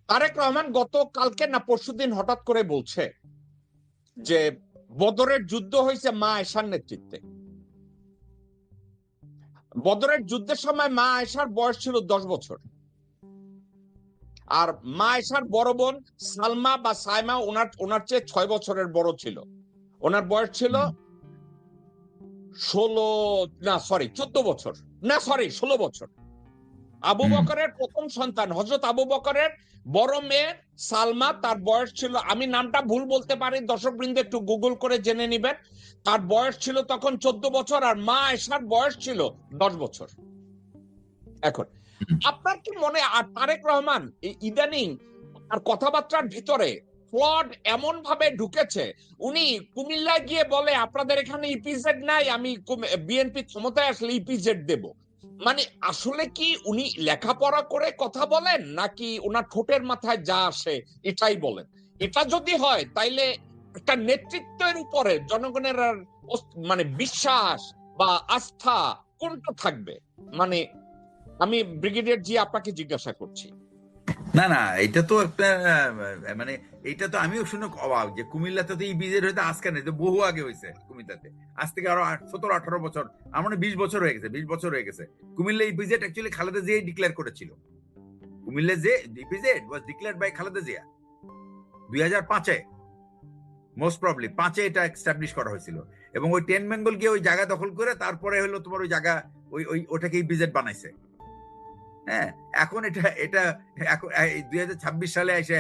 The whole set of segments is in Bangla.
তারেক রহমান গতকালকে না পরশুদিন হঠাৎ করে বলছে যে বদরের যুদ্ধ হয়েছে মা আয়েশার নেতৃত্বে। বদরের যুদ্ধের সময় মা আয়েশার বয়স ছিল 10 বছর, আর মা আয়েশার বড় বোন সালমা বা সাইমা ওনার চেয়ে 6 বছরের বড় ছিল। ওনার বয়স ছিল 14 বছর, না সরি 16 বছর। আবু বকরের প্রথম সন্তান হযরত আবু বকরের বড় মেয়ে সালমা, তার বয়স ছিল, আমি নামটা ভুল বলতে পারি, দর্শকবৃন্দ একটু গুগল করে জেনে নেবেন, তার বয়স ছিল তখন 14 বছর, আর মা আয়েশার বয়স ছিল 10 বছর। এখন আপনার কি মনে, আর তারেক রহমান ইদানিং আর কথাবার্তার ভিতরে ফ্লড এমন ভাবে ঢুকেছে, উনি কুমিল্লায় গিয়ে বলে আপনাদের এখানে ইপিজেড নাই, আমি বিএনপি ক্ষমতায় আসলে ইপিজেড দেব। মানে আসলে কি উনি লেখাপড়া করে কথা বলেন, নাকি ওনার ঠোঁটের মাথায় যা আসে এটাই বলেন? এটা যদি হয় তাইলে একটা নেতৃত্বের উপরে জনগণের আর মানে বিশ্বাস বা আস্থা কোনটা থাকবে? মানে আমি ব্রিগেডিয়ার জি আপনাকে জিজ্ঞাসা করছি। না না, এটা তো একটা মানে এটা তো আমিও শুনে অবাক যে কুমিল্লাতে তো ইপিজেড হইতে আজকে নেই, বহু আগে হয়েছে কুমিল্লাতে, আজ থেকে আরো 17-18 বছর, আমার মনে 20 বছর হয়ে গেছে, 20 বছর হয়ে গেছে। কুমিল্লা ইপিজেড অ্যাকচুয়ালি খালেদা জিয়াই ডিক্লেয়ার করেছিল। কুমিল্লা যে EPZ was declared by Khaleda Zia 2005-এ, মোস্ট প্রবলি 5-এ এটা এস্টাবলিশ করা হয়েছিল, এবং ওই 10 বেঙ্গল গিয়ে ওই জায়গা দখল করে তারপরে হলো তোমার ওই জায়গা ওটাকে ইপিজেড বানাইছে। হ্যাঁ, এখন এটা এখন 2026 সালে এসে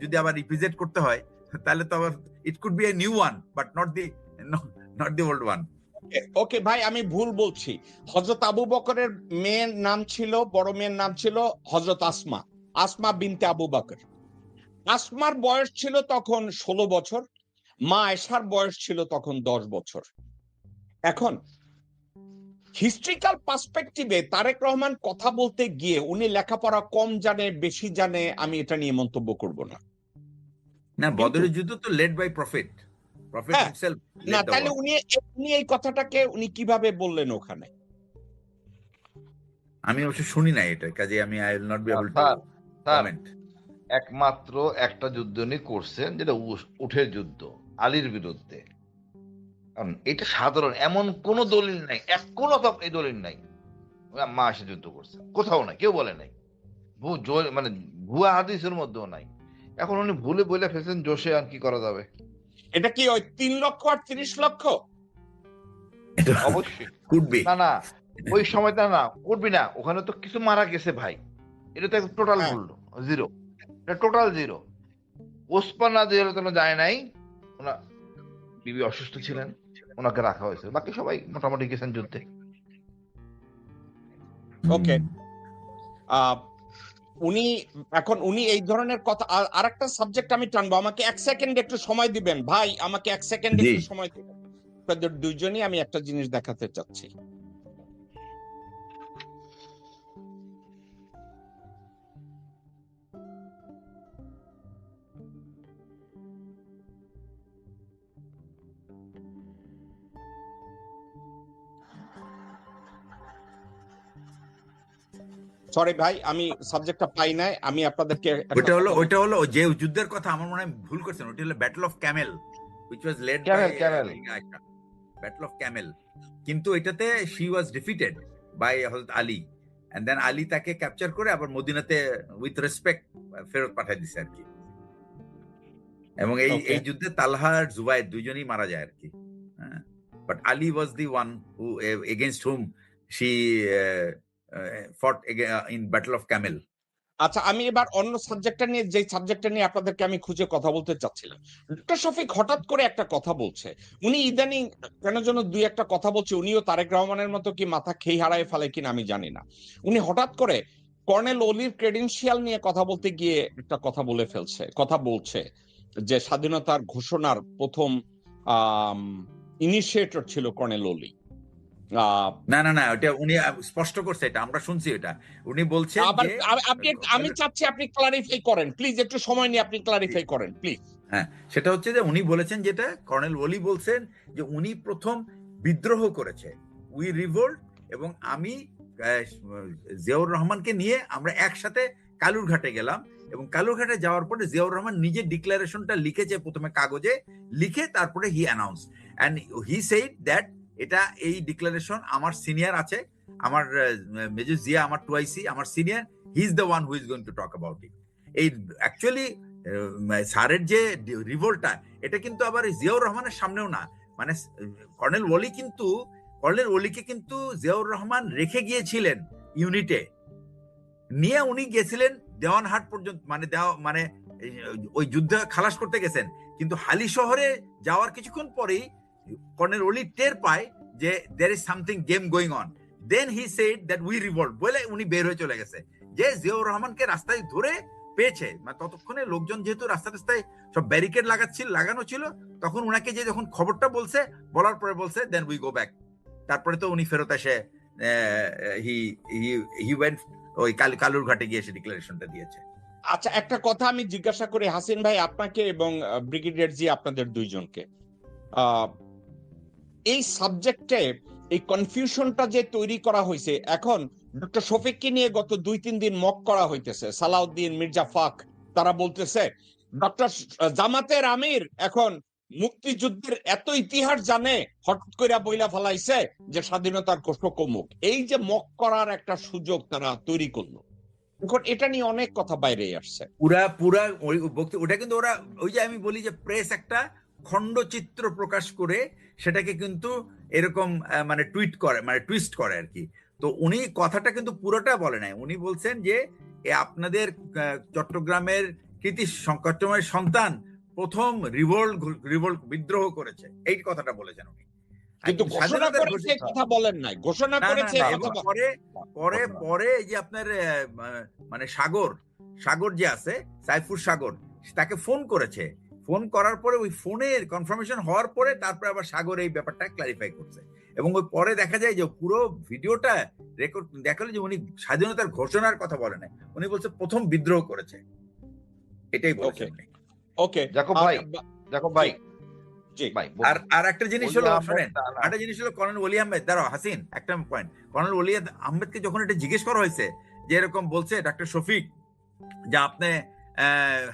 যদি আবার রিপ্রেজেন্ট করতে হয়, তাহলে তো আবার it could be a new one, but not the old one. Okay ভাই, আমি ভুল বলছি। হযরত আবু বকরের মেয়ের নাম ছিল, বড় মেয়ের নাম ছিল হযরত আসমা, আসমা বিনতে আবু বকর। আসমার বয়স ছিল তখন 16 বছর, মা আয়েশার বয়স ছিল তখন 10 বছর। এখন হিস্ট্রিক্যাল পার্সপেক্টিভে তারেক রহমান কথা বলতে গিয়ে উনি লেখাপড়া কম জানে বেশি জানে, আমি এটা নিয়ে মন্তব্য করব না। না, কিন্তু বদরের যুদ্ধ তো লেড বাই প্রফেট হ্যাঁ, হিমসেলফ না লেড দ্য তাহলে ওয়ার। উনি এই কথাটাকে উনি কিভাবে বললেন ওখানে? আমি অবশ্য শুনি না এটা, কাজে আমি I will not be able to sir sir comment. একমাত্র একটা যুদ্ধ উনি করছেন, যেটা উঠের যুদ্ধ আলীর বিরুদ্ধে। কারণ এটা সাধারণ এমন কোন দলিল নাই, কোনো এই দলিল নাই মা এসে যুদ্ধ করছে, কোথাও নাই, কেউ বলে নাই। মানে ভুয়া হাদিসের মধ্যেও নাই। এখন উনি ভুলে বলে ফেলছেন জোশে, আর কি করা যাবে? এটা কি ওই 3 লক্ষ আর 30 লক্ষ? অবশ্যই কুড বি। না না, ওই সময়টা না করবি না, ওখানে তো কিছু মারা গেছে ভাই, এটা তো টোটাল হ্যাঁ, ভুল, জিরো, এটা টোটাল জিরো। ওসমানা যেহেতু যায় নাই, ওনা বিবি অসুস্থ ছিলেন, ওনাকে রাখা হয়েছে, বাকি সবাই মোটামুটি গেছেন যুদ্ধে। ওকে। উনি এখন উনি এই ধরনের কথা, আরেকটা সাবজেক্ট আমি টানবো, আমাকে 1 সেকেন্ড একটু সময় দিবেন ভাই, আমাকে 1 সেকেন্ড জি, একটু সময় দিবেন। আপনাদের দুইজনই আমি একটা জিনিস দেখাতে চাচ্ছি। সরি ভাই, আমি সাবজেক্টটা পাই নাই, আমি আপনাদেরকে একটা ওইটা হলো যে যুদ্ধের কথা, আমার মনে হয় ভুল করছেন, ওটা হলো battle of Camel, which was led by Camel battle of Camel. কিন্তু এটাতে she was defeated by Hazrat Ali, and then Ali তাকে ক্যাপচার করে আবার মদিনাতে উইথ রেসপেক্ট ফেরত পাঠিয়ে দিছে আর কি। এবং এই Okay. এই যুদ্ধে তালহা আর জুবাইর দুইজনই মারা যায় আর কি। But Ali was the one who against hmm she ফট ইন ব্যাটল অফ ক্যামেল। আচ্ছা, আমি এবার অন্য সাবজেক্টটা নিয়ে, যে সাবজেক্টটা নিয়ে আপনাদেরকে আমি খুঁজে কথা বলতে চাচ্ছিলাম। ডক্টর শফিক হঠাৎ করে একটা কথা বলছে, উনি ইদানিং কেন যেন দুই একটা কথা বলছে, উনিও তারেক রহমানের মতো কি মাথা খেই হারায় ফেলে কিনা আমি জানি না। উনি হঠাৎ করে কর্নেল অলির ক্রেডেনশিয়াল নিয়ে কথা বলতে গিয়ে একটা কথা বলে ফেলছে, কথা বলছে যে স্বাধীনতার ঘোষণার প্রথম ইনিশিয়েটর ছিল কর্নেল অলি। না না না, ওটা উনি স্পষ্ট করছে, এটা আমরা শুনছি, এটা উনি বলছেন আবার যে আমি চাচ্ছি আপনি ক্লারিফাই করেন প্লিজ, একটু সময় নিয়ে আপনি ক্লারিফাই করেন প্লিজ। হ্যাঁ, সেটা হচ্ছে যে উনি বলেছেন, যেটা কর্নেল ওলি বলছেন, যে উনি প্রথম বিদ্রোহ করেছে, উই রিভোল্ট, এবং আমি জিয়াউর রহমানকে নিয়ে আমরা একসাথে কালুরঘাটে গেলাম, এবং কালুরঘাটে যাওয়ার পরে জিয়াউর রহমান নিজে ডিক্লারেশনটা লিখেছে প্রথমে কাগজে, লিখে তারপরে he announce and he said that এটা এই ডিক্লারেশন আমার সিনিয়র আছে, আমার মেজর জিয়া আমার টুআইসি আমার senior, he is the one who is going to talk about it. এই অ্যাকচুয়ালি স্যারের যে রিভোল্টটা, এটা কিন্তু আবার জিয়াউর রহমানের সামনেও না, মানে কর্নেল ওলিকে কিন্তু জিয়াউর রহমান রেখে গিয়েছিলেন ইউনিটে, নিয়ে উনি গেছিলেন দেওয়ানহাট পর্যন্ত, মানে ওই যুদ্ধ খালাস করতে গেছেন, কিন্তু হালি শহরে যাওয়ার কিছুক্ষণ পরেই কর্নেল ওলি টের পায় যে there is something game going on, then he said that we revolt, বলে উনি বের হয়ে চলে গেছে। যে জিয়াউর রহমানকে রাস্তায় ধরে পেয়েছে, মানে ততক্ষণে লোকজন যেহেতু রাস্তায় সব ব্যারিকেড লাগানো ছিল, তখন উনাকে যে যখন খবরটা বলার পরে বলছে দেন উই গো ব্যাক, তারপরে তো উনি ফেরত এসে হি ওয়েন্ট ওই কালুরঘাটে গিয়ে এসে ডিক্লারেশনটা দিয়েছে। আচ্ছা, একটা কথা আমি জিজ্ঞাসা করি হাসিন ভাই আপনাকে এবং ব্রিগেডিয়ার জি আপনাদের দুইজনকে, এই সাবজেক্টে এই কনফিউশনটা যে তৈরি করা হয়েছে, এখন ডক্টর শফিককে নিয়ে গত 2-3 দিন মক করা হইতেছে, সালাউদ্দিন, মির্জা ফাক, তারা বলতেছে ডক্টর জামাতের আমির এখন মুক্তিযুদ্ধের এত ইতিহাস জানে, হঠাৎ করে বইলা ফেলাইছে যে স্বাধীনতার ঘোষক অমুক। এই যে মক করার একটা সুযোগ তারা তৈরি করলো, এখন এটা নিয়ে অনেক কথা বাইরে আসছে। পুরা ওটা কিন্তু ওরা, ওই যে আমি বলি যে প্রেস একটা খণ্ডচিত্র প্রকাশ করে সেটাকে কিন্তু এরকম মানে টুইস্ট করে আর কি। তো উনি কথাটা কিন্তু পুরোটা বলে নাই, উনি বলছেন যে আপনাদের চট্টগ্রামের চট্টগ্রামের সন্তান প্রথম রিভোল্ট বিদ্রোহ করেছে, এই কথাটা বলেছেন উনি, কিন্তু ঘোষণা করেছে কথা বলেন নাই, ঘোষণা করেছে। পরে এই যে আপনার মানে সাগর যে আছে, সাইফুর সাগর, তাকে ফোন করেছে, ফোন করার পরে ওই ফোনের কনফার্মেশন হওয়ার পরে তারপরে আবার সাগর এই ব্যাপারটা ক্লারিফাই করছে, এবং ওই পরে দেখা যায় যে পুরো ভিডিওটা রেকর্ড দেখালো যে উনি স্বাধীনতার ঘোষণার কথা বলে নাই, উনি বলছে প্রথম বিদ্রোহ করেছে, এটাই বলছে। ওকে জাকব ভাই আর একটা জিনিস হলো, শোনেন, একটা জিনিস হলো কর্নেল ওলি আহমেদ, দাঁড়াও হাসিন, একটা পয়েন্ট, কর্নেল ওলি আহমেদকে যখন এটা জিজ্ঞেস করা হয়েছে যে এরকম বলছে ডক্টর শফিক যে আপনি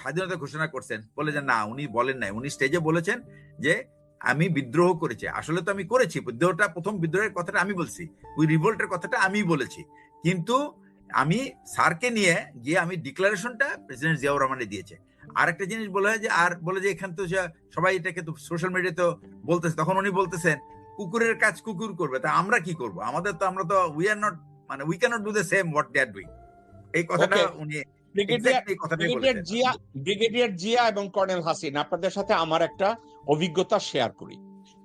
স্বাধীনতা ঘোষণা করছেন, বলে যে না উনি বলেন নাই, উনি স্টেজে বলেছেন যে আমি বিদ্রোহ করেছি, আসলে তো আমি করেছি বিদ্রোহটা, প্রথম বিদ্রোহের কথাটা আমি বলছি, ওই রিভোল্টের কথাটা আমি বলেছি, কিন্তু আমি স্যারকে নিয়ে গিয়ে আমি ডিক্লারেশনটা প্রেসিডেন্ট জিয়াউর রহমানে দিয়েছে। আর একটা জিনিস বলা হয় যে, আর বলে যে এখানে তো সবাই এটাকে তো সোশ্যাল মিডিয়াতে তো বলতেছে, তখন উনি বলতেছেন কুকুরের কাজ কুকুর করবে, তা আমরা কি করব, আমরা তো উই আর নট, মানে we cannot do the same what they are doing, এই কথাটা উনি ব্রিগেডিয়ার জিয়া এবং কর্নেল হাসিন, আপনাদের সাথে আমার একটা অভিজ্ঞতা শেয়ার করি।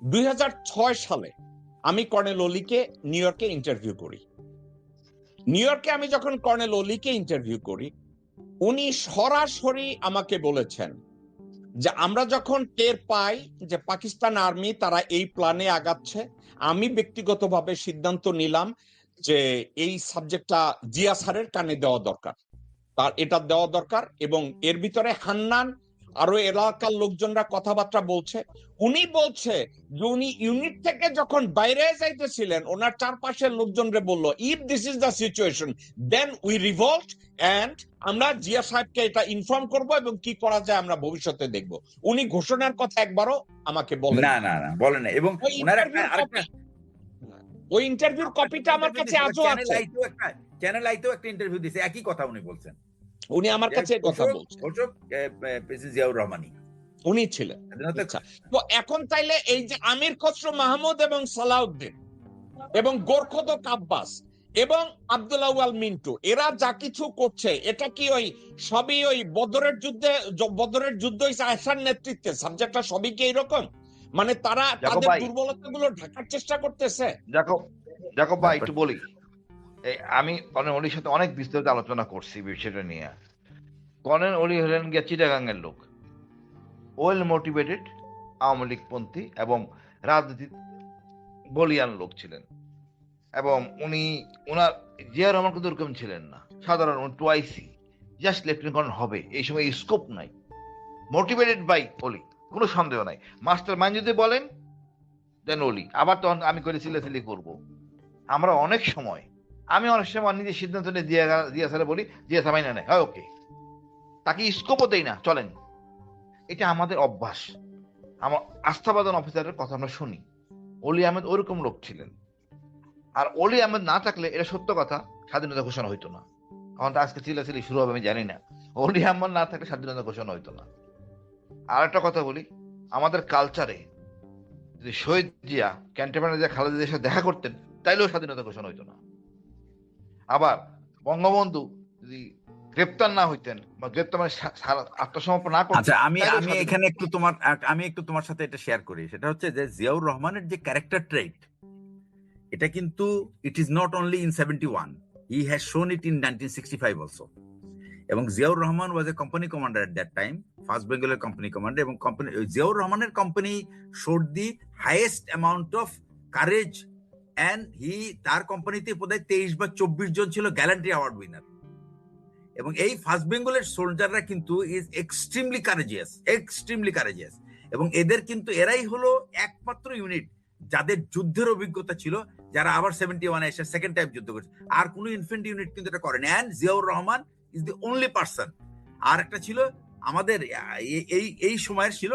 2006 সালে আমি কর্নেল ওলিকে নিউ ইয়র্কে ইন্টারভিউ করি। নিউ ইয়র্কে আমি যখন কর্নেল ওলিকে ইন্টারভিউ করি, উনি সরাসরি আমাকে বলেছেন যে আমরা যখন টের পাই যে পাকিস্তান আর্মি তারা এই প্ল্যানে আগাচ্ছে, আমি ব্যক্তিগতভাবে সিদ্ধান্ত নিলাম যে এই সাবজেক্টটা জিয়া স্যারের কানে দেওয়া দরকার, তার এটা দেওয়া দরকার। এবং এর ভিতরে হান্নান আরো এলাকার লোকজনরা কথাবার্তা বলছে, উনি বলছে যে উনি ইউনিট থেকে যখন বাইরে যাইতেছিলেন ওনার চারপাশের লোকজনরে বললো if this is the situation then we revolt and আমরা জিয়া সাহেবকে এটা ইনফর্ম করব এবং কি করা যায় আমরা ভবিষ্যতে দেখব। উনি ঘোষণার কথা একবারও আমাকে বলেন না বলেন না, এবং ওই ইন্টারভিউর কপিটা আমার কাছে আজও আছে, চ্যানেল আইতেও একটা ইন্টারভিউ দিয়েছে, একই কথা উনি বলছেন, উনি আমার কাছে কথা বলছেন, প্রেসিডেন্ট জিয়াউর রহমানই উনি ছিলেন। তো এখন তাইলে এই যে আমির খসরু মাহমুদ এবং সালাউদ্দিন এবং গোরখদক আব্বাস এবং আব্দুল আউয়াল মিন্টু, এরা যা কিছু করছে এটা কি ওই সবই ওই বদরের যুদ্ধ আয়সার নেতৃত্বে, সাবজেক্টটা সবই কি এইরকম, মানে তারা তাদের দুর্বলতাগুলো ঢাকার চেষ্টা করতেছে? জাকব ভাই একটু বলি, আমি কর্নেল ওলির সাথে অনেক বিস্তারিত আলোচনা করছি বিষয়টা নিয়ে। কর্নেল ওলি হলেন গিয়া চিটাগাঙ্গের লোক, ওয়েল মোটিভেটেড আওয়ামী লীগপন্থী এবং রাজনীতি বলিয়ান লোক ছিলেন, এবং ওনার জিয়া রহমান কিন্তু এরকম ছিলেন না, সাধারণ টুআইসি জাস্ট লেফটেন্যান্ট কর্নেল হবে, এই সময় স্কোপ নাই, মোটিভেটেড বাই ওলি, কোনো সন্দেহ নাই। মাস্টার মাইন্ড যদি বলেন দেন ওলি, আবার তখন আমি করে সিলেসিলি করবো। আমরা অনেক সময় আমি অনেক সময় নিজের সিদ্ধান্ত নিয়ে জিয়া স্যারে বলি, জিয়া স্যার মাইনা নেয়, হ্যাঁ ওকে, তাকে স্কোপও দেই না, চলেন। এটা আমাদের অভ্যাস। আমার আস্থাবাদন অফিসারের কথা আমরা শুনি। অলি আহমেদ ওরকম লোক ছিলেন। আর অলি আহমেদ না থাকলে, এটা সত্য কথা, স্বাধীনতা ঘোষণা হইতো না। এখন তো আজকে চিল্লাচিল্লি শুরু হবে আমি জানি না, অলি আহমেদ না থাকলে স্বাধীনতা ঘোষণা হইতো না। আর একটা কথা বলি, আমাদের কালচারে যদি শহীদ জিয়া ক্যান্টনমেন্টে যে খালেদা জিয়ার সাথে দেখা করতেন, তাইলেও স্বাধীনতা ঘোষণা হইতো না। আবার বঙ্গবন্ধু যদি গ্রেপ্তার না হইতেন বা গ্রেপ্তার মানে আত্মসমর্পণ না করতেন, আচ্ছা, আমি তাইলেও আমি এখানে একটু তোমার সাথে এটা শেয়ার করি। সেটা হচ্ছে যে জিয়াউর রহমানের যে ক্যারেক্টার ট্রেট, এটা কিন্তু it is not only in 71, he has shown it in 1965 also. এবং Ziaur Rahman was a company commander at that time, first বেঙ্গলের কোম্পানি কমান্ডার, এবং জিয়াউর রহমানের company showed the highest amount of courage, and তার কোম্পানিতে বোধহয় 23 বা 24 জন ছিল গ্যালান্ট্রি অ্যাওয়ার্ড উইনার। এবং এই ফার্স্ট বেঙ্গলের সোলজাররা কিন্তু ইজ এক্সট্রিমলি কারেজিয়াস, এবং এদের কিন্তু এরাই হলো একমাত্র ইউনিট যাদের যুদ্ধের অভিজ্ঞতা ছিল, যারা আবার 71-এ এসে সেকেন্ড টাইম যুদ্ধ করছে। আর কোনো ইনফ্যান্ট্রি ইউনিট কিন্তু এটা করেনি। And Ziaur Rahman is the only person. আর একটা ছিল আমাদের এই সময়ের ছিল,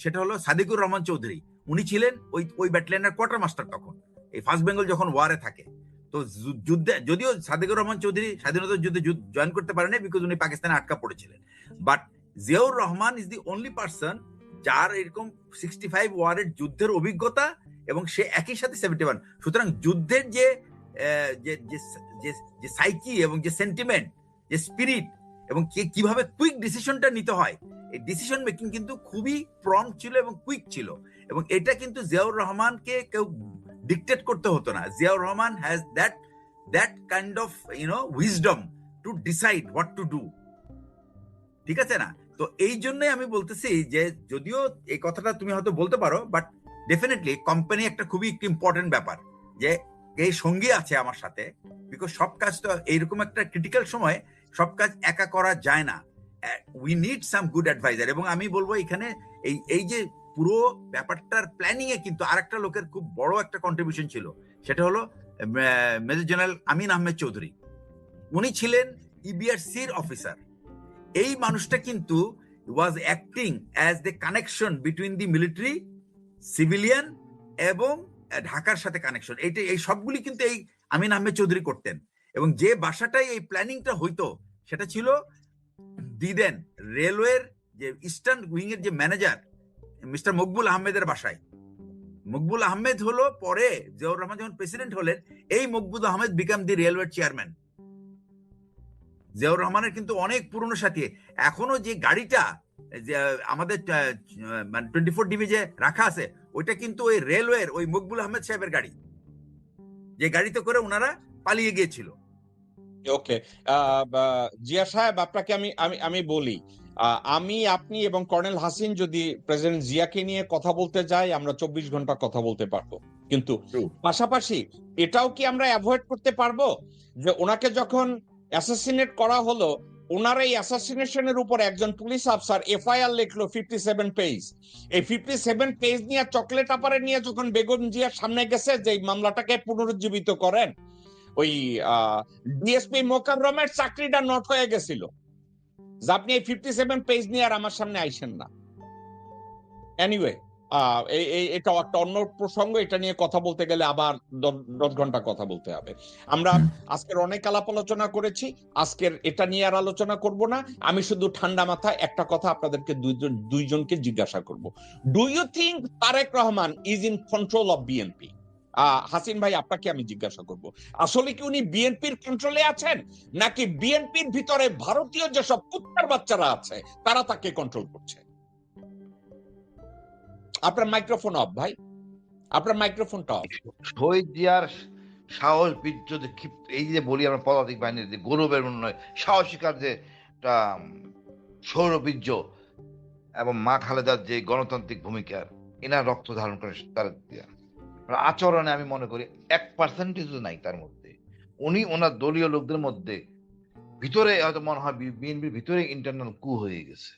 সেটা হলো সাদিকুর রহমান চৌধুরী। উনি ছিলেন ওই ব্যাটালিয়নের কোয়ার্টার মাস্টার তখন, এই ফার্স্ট বেঙ্গল যখন ওয়ারে থাকে। তো যুদ্ধে যদিও সাদিকুর রহমান চৌধুরী স্বাধীনতার যুদ্ধে জয়েন করতে পারেনি, বিকজ উনি পাকিস্তানে আটকা পড়েছিলেন, but Ziaur Rahman is the only person যার এরকম 65 ওয়ারের যুদ্ধের অভিজ্ঞতা, এবং সে একই সাথে 71। সুতরাং যুদ্ধের যে সাইকি এবং যে সেন্টিমেন্ট, যে স্পিরিট, এবং কিভাবে কুইক ডিসিশনটা নিতে হয়, এই ডিসিশন মেকিং কিন্তু খুবই প্রম্পট ছিল এবং কুইক ছিল। এবং এটা কিন্তু জিয়াউর রহমানকে কেউ ডিকটেট করতে হতো না। Ziaur Rahman has that kind of wisdom to decide what to do. ঠিক আছে না? তো এই জন্যই আমি বলতেছি যে যদিও এই কথাটা তুমি হয়তো বলতে পারো, বাট ডেফিনেটলি কোম্পানি একটা খুবই ইম্পর্টেন্ট ব্যাপার, যে এই সঙ্গী আছে আমার সাথে, বিকজ সব কাজ তো এইরকম একটা ক্রিটিক্যাল সময় সব কাজ একা করা যায় না। We need some good advisor. এবং আমি বলবো এখানে এই যে পুরো ব্যাপারটার প্ল্যানিং এ কিন্তু আরেকটা লোকের খুব বড় একটা কন্ট্রিবিউশন ছিল, সেটা হলো মেজর জেনারেল আমিন আহমেদ চৌধুরী। উনি ছিলেন ইবিআরসির অফিসার। এই মানুষটা কিন্তু was acting as the connection between the military, civilian এবং ঢাকার সাথে কানেকশন। এই সবগুলি কিন্তু এই আমিন আহমেদ চৌধুরী করতেন। এবং যে বাসাটাই এই প্ল্যানিংটা হইতো, সেটা ছিল দিদেন রেলওয়ের যে ইস্টার্ন উইং এর যে ম্যানেজার মিস্টার মকবুল আহমেদের বাসায়। মকবুল আহমেদ হলো পরে জিয়াউর রহমান যখন প্রেসিডেন্ট হলেন, এই মকবুল আহমেদ বিকাম দি রেলওয়ে চেয়ারম্যান। জিয়াউর রহমানের কিন্তু অনেক পুরনো সাথী। এখনো যে গাড়িটা আমাদের মানে 24 ডিবি যে রাখা আছে, ওইটা কিন্তু ওই রেলওয়ের ওই মকবুল আহমেদ সাহেবের গাড়ি, যে গাড়িতে করে ওনারা পালিয়ে গিয়েছিল। ওকে, জিয়া সাহেব, আপনাকে আমি আমি আমি বলি, আমি, আপনি এবং কর্নেল হাসিন যদি প্রেসিডেন্ট জিয়াকে নিয়ে কথা বলতে যাই, আমরা 24 ঘন্টা কথা বলতে পারবো। কিন্তু পাশাপাশি এটাও কি আমরা অ্যাভয়েড করতে পারবো যে ওনাকে যখন অ্যাসাসিনেট করা হলো, ওনার এই অ্যাসাসিনেশনের উপর একজন পুলিশ অফিসার এফআইআর লিখলো 57 পেজ। এই 57 পেজ নিয়ে চকলেট আপারে নিয়ে যখন বেগম জিয়ার সামনে গেছে যে এই মামলাটাকে পুনরুজ্জীবিত করেন, ওই ডিএসপি মোকাররমের চাকরিটা নট হয়ে গেছিল যে আপনি এই 57 পেজ নিয়ে আর আমার সামনে আইসেন না। এনিওয়ে, এটা একটা অন্য প্রসঙ্গ, এটা নিয়ে কথা বলতে গেলে আবার 10 ঘন্টা কথা বলতে হবে। আমরা আজকের অনেক আলাপ আলোচনা করেছি, আজকের এটা নিয়ে আর আলোচনা করব না। আমি শুধু ঠান্ডা মাথায় একটা কথা আপনাদেরকে দুইজনকে জিজ্ঞাসা করব। Do you think Tarique Rahman is in control of BNP? Hasin ভাই, আপনাকে আমি জিজ্ঞাসা করব, আসলে কি উনি বিএনপির কন্ট্রোলে আছেন, নাকি বিএনপির ভিতরে ভারতীয় যেসব কুত্তার বাচ্চারা আছে তারা তাকে কন্ট্রোল করছে? আপনার মাইক্রোফোন অফ ভাই, আপনার মাইক্রোফোনটা অফ। শহীদ জিয়ার সাহস, বীর্য, যে ক্ষিপ্ত, এই যে বলি আমরা পদাতিক বাহিনীর যে গৌরবের নয়, সাহসিকার যে সৌরবীর্য, এবং মা খালেদার যে গণতান্ত্রিক ভূমিকার, এনার রক্ত ধারণ করে তারেক জিয়া। আচরণে আমি মনে করি 1% নাই তার মধ্যে। উনি ওনার দলীয় লোকদের মধ্যে ভিতরে হয়তো মনে হয় বিএনপির ভিতরে ইন্টারনাল কু হয়ে গেছে।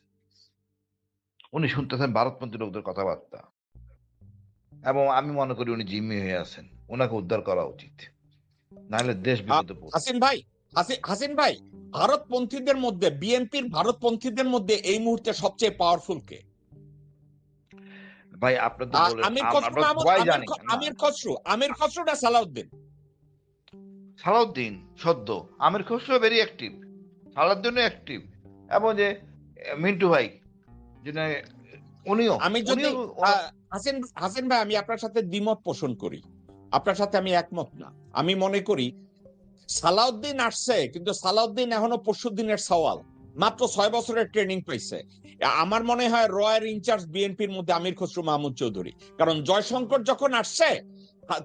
উনি শুনতেছেন ভারতপন্থী লোকদের কথাবার্তা, এবং আমি মনে করি উনি জিম্মি হয়ে আছেন, ওনাকে উদ্ধার করা উচিত। নাহলে দেশ বিপদে পড়বে। হাসিন ভাই, ভারতপন্থীদের মধ্যে বিএনপির ভারতপন্থীদের মধ্যে এই মুহূর্তে সবচেয়ে পাওয়ারফুল কে? ভাই আপনি তো বলেন, আমির আমরা খসরু মাহমুদ, সবাই জানি। আমির খসরু না সালাউদ্দিন? সালাউদ্দিন সদ্য, আমির খসরু ভেরি অ্যাক্টিভ, সালাউদ্দিনও অ্যাক্টিভ, এবং যে মিন্টু ভাই যিনি, উনিও আমি যদি উনিও হাসিন ভাই, আমি আপনার সাথে দ্বিমত পোষণ করি, আপনার সাথে আমি একমত না। আমি মনে করি সালাউদ্দিন আসছে, কিন্তু সালাউদ্দিন এখনো 25 দিনের সওয়াল, মাত্র 6 বছরের ট্রেনিং পাইছে। আমার মনে হয় রয়ের ইনচার্জ বিএনপির মধ্যে আমির খসরু মাহমুদ চৌধুরী। কারণ জয়শঙ্কর যখন আসছে,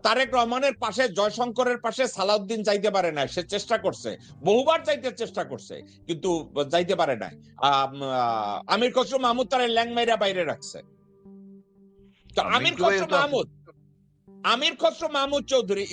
তারেক রহমানের পাশে, জয়শঙ্করের পাশে সালাউদ্দিন যাইতে পারে না। সে চেষ্টা করছে, বহুবার যাইতে চেষ্টা করছে, কিন্তু যাইতে পারে না। আমির খসরু মাহমুদ তার ল্যাংমাইরা বাইরে রাখছে। তো মিন্টু ভাই তো আমির খসরু মাহমুদ চৌধুরী